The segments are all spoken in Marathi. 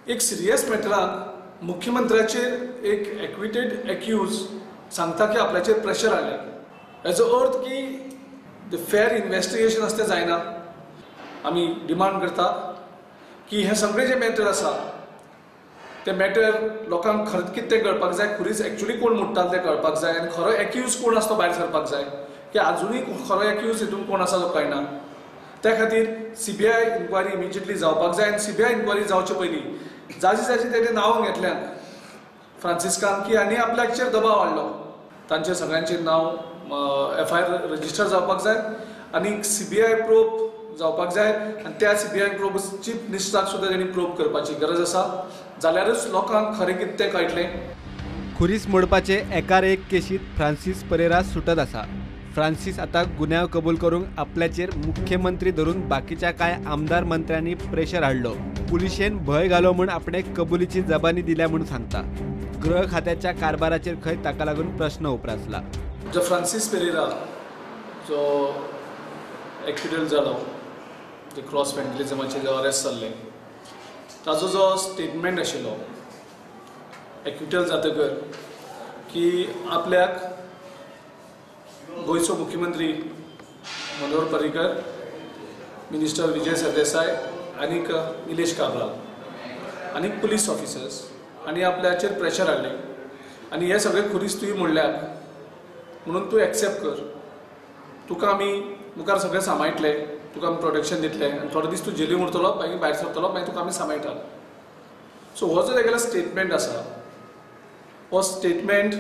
एक सिरियस मॅटराक मुख्यमंत्र्याचेर एक एक्विटेड एक्यूज सांगता की आपल्याचेर प्रेशर हाडलें. हेजो अर्थ की द फेर इन्वेस्टिगेशन आसता तें जायना. आमी डिमांड करता की हे सगळे जे मॅटर आसा ते मॅटर लोकांक खरेंच कितें तें कळपाक जाय, खरीच एक्चुअली कोण मुट्टालो तें कळपाक जाय आनी खरो एक्यूज कोण आसा तो भायर सरपाक जाय, की आजुनूय खरो एक्यूज हितून कोण आसा तो कळना. त्या खातीर CBI इन्क्वायरी इमिजिएटली जावपाक जाय आनी CBI इन्क्वायरी जावचे पयलीं जाची तेणें नांव घेतल्यान फ्रांसिस्कान की आनी आपल्याचेर दबाव हाडलो. तांचे सगळ्यांचेर नांव FIR रजिस्टर जावपाक जाय आनी CBI प्रोब जावपाक जाय आनी त्या CBI प्रोब चीफ मिनिस्टराक सुद्दां तेणी प्रोब करपाची गरज आसा. जाल्यारच लोकांक खरें कितें तें कळटलें. खुरीस मोडपाचे एकार एक केशीत फ्रांसीस परेरा सुटत आसा. फ्रांसीस आता गुन्यांव कबूल करूंक आपल्याचेर मुख्यमंत्री धरून बाकीच्या कांय आमदार मंत्र्यांनी प्रेशर हाडलो. पुलिशेन भंय घालो म्हूण आपणे कबुलीची जबानी दिल्या म्हूण सांगता. गृह खात्याच्या कारभाराचेर खंय ताका लागून प्रश्न उपरासला. जो फ्रांसीस पेरेरा जो एक्विडेंट जालो, जे क्रॉस वेंडलिझमाचे जे अरेस्ट जाल्ले, ताजो जो स्टेटमेंट आशिल्लो एक्विटल जातकर की आपल्याक गोंयचो मुख्यमंत्री मनोहर पर्रीकर, मिनिस्टर विजय सरदेसाय आनीक निलेश काब्राल आनीक पुलीस ऑफिसर्स आनी आपल्याचेर प्रेशर हाडलें आनी हे सगळे खुरीस तुवें म्हणल्याक म्हणून तूं एक्सेप्ट कर. तुका आमी मुखार सगळें सांबाळटले, तुका आमी प्रोटेक्शन दितले आनी थोडे दीस तूं जेलीन उरतलो, मागीर भायर सरतलो, मागीर तुका आमी सांबाळटा. सो हो जो तेगेलो स्टेटमेंट आसा, हो स्टेटमेंट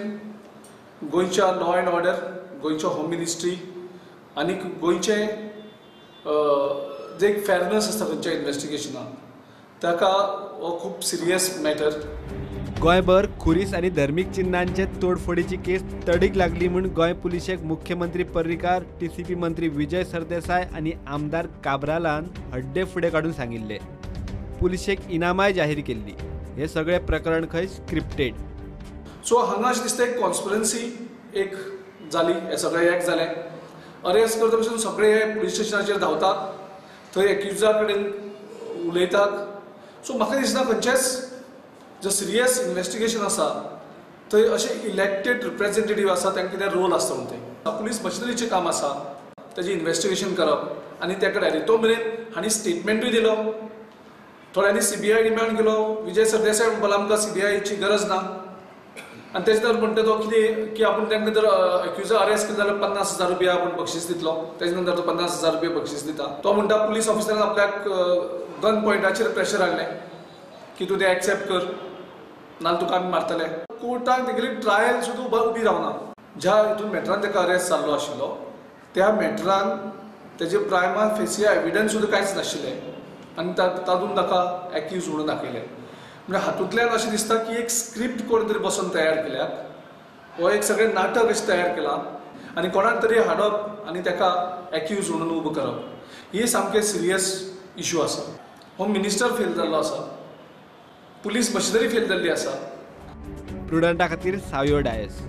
गोंयच्या लॉ एंड ऑर्डर, गोंयच्या होम मिनिस्ट्री आनीक गोंयचे जे एक फेरनेस आसता खंयच्या इन्वेस्टिगेशनाक, ताका हो खूब सिरियस मॅटर. गोंयभर खुरीस आनी धर्मीक चिन्हांचे तोडफोडीची केस तडीक लागली म्हूण गोंय पुलिशेक मुख्यमंत्री पर्रीकार, TCP मंत्री विजय सरदेसाय आनी आमदार काब्रालान हड्डे फुडें काडून सांगिल्ले. पुलिशेक इनामाय जाहीर केल्ली. हे सगळे प्रकरण खंय स्क्रिप्टेड. सो हांगा अशें दिसता एक कॉन्स्पिरन्सी एक जाली, हे सगळें एक जालें. अरेस्ट करता भशेन सगळे हे पुलीस स्टेशनाचेर धांवतात, थंय एक्युजा कडेन उलयतात. सो म्हाका दिसना खंयचेच जो सिरियस इन्वेस्टिगेशन आसा थंय अशे इलेक्टेड रिप्रेझेंटेटीव आसा तांकां कितें रोल आसता म्हणून तें पुलीस मशिनरीचें काम आसा तेजें इन्वेस्टिगेशन करप आनी तेका डायरेक्ट तो मेरेन हांणी स्टेटमेंटूय दिलो, थोड्यांनी CBI डिमांड केलो. विजय सरदेसाय म्हणपाक आमकां CBIची गरज ना आनी तेजे नंतर म्हणटा तो कितें की आपूण तांकां जर एक्युजा अरेस्ट केलो जाल्यार 50,000 रुपया आपूण बक्षीस दितलो. तेजे नंतर तो 50,000 रुपया बक्षीस दिता. तो म्हणटा पुलीस ऑफिसरान आपल्याक गन पॉयंटाचेर प्रेशर हाडलें की तूं तें एक्सेप्ट कर नाजाल्यार तुका आमी मारतले. कोर्टाक तेगेली ट्रायल सुद्दां उबी रावना. ज्या हितून मॅटरान ताका अरेस्ट जाल्लो आशिल्लो त्या मॅटरान तेजे प्रायमा फेसी एविडन्स सुद्दां कांयच नाशिल्लें आनी तातूंत ताका एक्यूज म्हणून दाखयलें. म्हणजे हातूंतल्यान अशें दिसता की एक स्क्रिप्ट कोण तरी बसून तयार केल्यात, हो एक सगळें नाटक अशें तयार केलां आनी कोणाक तरी हाडप आनी ताका एक्यूज म्हणून उबो करप, ही सामकें सिरियस इशू आसा. होम मिनिस्टर फेल जाल्लो आसा, पुलीस मशिनरी फेल जाल्ली आसा. प्रुडंटा खातीर सावयो डायस.